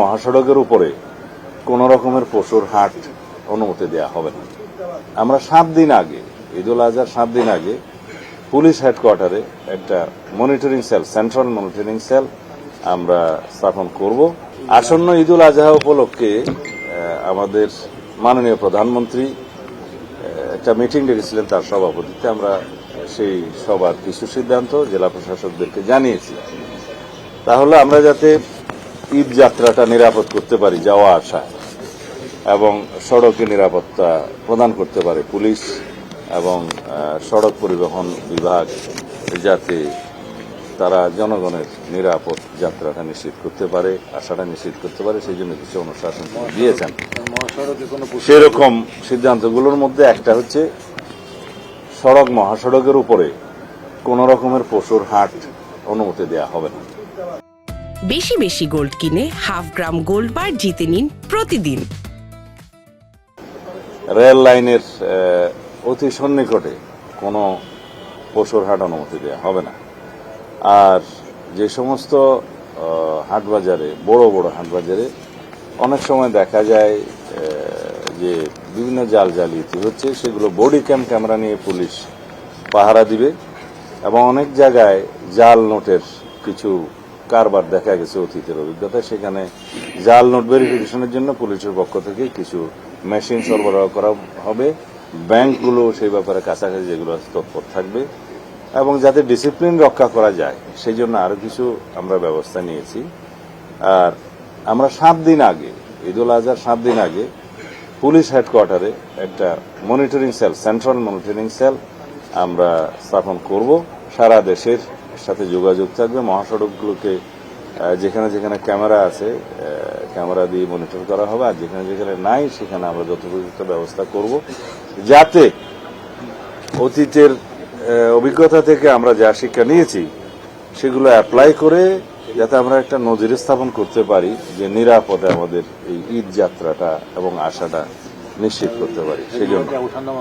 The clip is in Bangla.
মহাসড়কের উপরে কোন রকমের পশুর হাট অনুমতি দেওয়া হবে না। আমরা 7 দিন আগে, ঈদুল আজহার 7 দিন আগে পুলিশ হেডকোয়ার্টারে একটা monitoring cell, central monitoring cell আমরা স্থাপন করব। আসন্ন ঈদুল আজহা উপলক্ষে আমাদের মাননীয় প্রধানমন্ত্রী একটা মিটিং ডেকেছিলেন, তার সভাপতিত্বে আমরা সেই সবার কিছু সিদ্ধান্ত জেলা প্রশাসকদেরকে জানিয়েছি। তাহলে আমরা যাতে ঈদ যাত্রাটা নিরাপদ করতে পারি, যাওয়া আসা এবং সড়কে নিরাপত্তা প্রদান করতে পারে পুলিশ এবং সড়ক পরিবহন বিভাগ, যাতে তারা জনগণের নিরাপদ যাত্রাটা নিশ্চিত করতে পারে, আশাটা নিশ্চিত করতে পারে, সেই জন্য কিছু অনুশাসন দিয়েছেন। সেরকম সিদ্ধান্তগুলোর মধ্যে একটা হচ্ছে মহাসড়কের উপরে কোন রকমের পশুর হাট অনুমতি দেওয়া হবে না। বেশি বেশি গোল্ড কিনে হাফ গ্রাম গোল্ড বার জিতে নিন প্রতিদিন। রেল লাইনের অতি সন্নিকটে কোনো পশুর হাট অনুমতি দেওয়া হবে না। আর যে সমস্ত হাটবাজারে, বড় বড় হাটবাজারে অনেক সময় দেখা যায় যে বিভিন্ন জালিয়াতি হচ্ছে, সেগুলো বডি ক্যামেরা নিয়ে পুলিশ পাহারা দিবে এবং অনেক জায়গায় জাল নোটের কিছু কারবার দেখা গেছে অতীতের অভিজ্ঞতা। সেখানে জাল নোট ভেরিফিকেশনের জন্য পুলিশের পক্ষ থেকে কিছু মেশিন সরবরাহ করা হবে। ব্যাংকগুলো সেই ব্যাপারে কাছাকাছি যেগুলো তৎপর থাকবে এবং যাতে ডিসিপ্লিন রক্ষা করা যায় সেই জন্য আরো কিছু আমরা ব্যবস্থা নিয়েছি। আর আমরা 7 দিন আগে, ঈদুল আজহার 7 দিন আগে পুলিশ হেডকোয়ার্টারে একটা monitoring cell, central monitoring cell আমরা স্থাপন করব। সারা দেশের সাথে যোগাযোগ থাকবে, মহাসড়কগুলোকে যেখানে যেখানে ক্যামেরা আছে ক্যামেরা দিয়ে মনিটর করা হবে, আর যেখানে যেখানে নাই সেখানে আমরা যথোপযুক্ত ব্যবস্থা করব, যাতে অতীতের অভিজ্ঞতা থেকে আমরা যা শিক্ষা নিয়েছি সেগুলো অ্যাপ্লাই করে যাতে আমরা একটা নজির স্থাপন করতে পারি যে নিরাপদে আমাদের এই ঈদ যাত্রাটা এবং আশাটা নিশ্চিত করতে পারি। সেই জন্য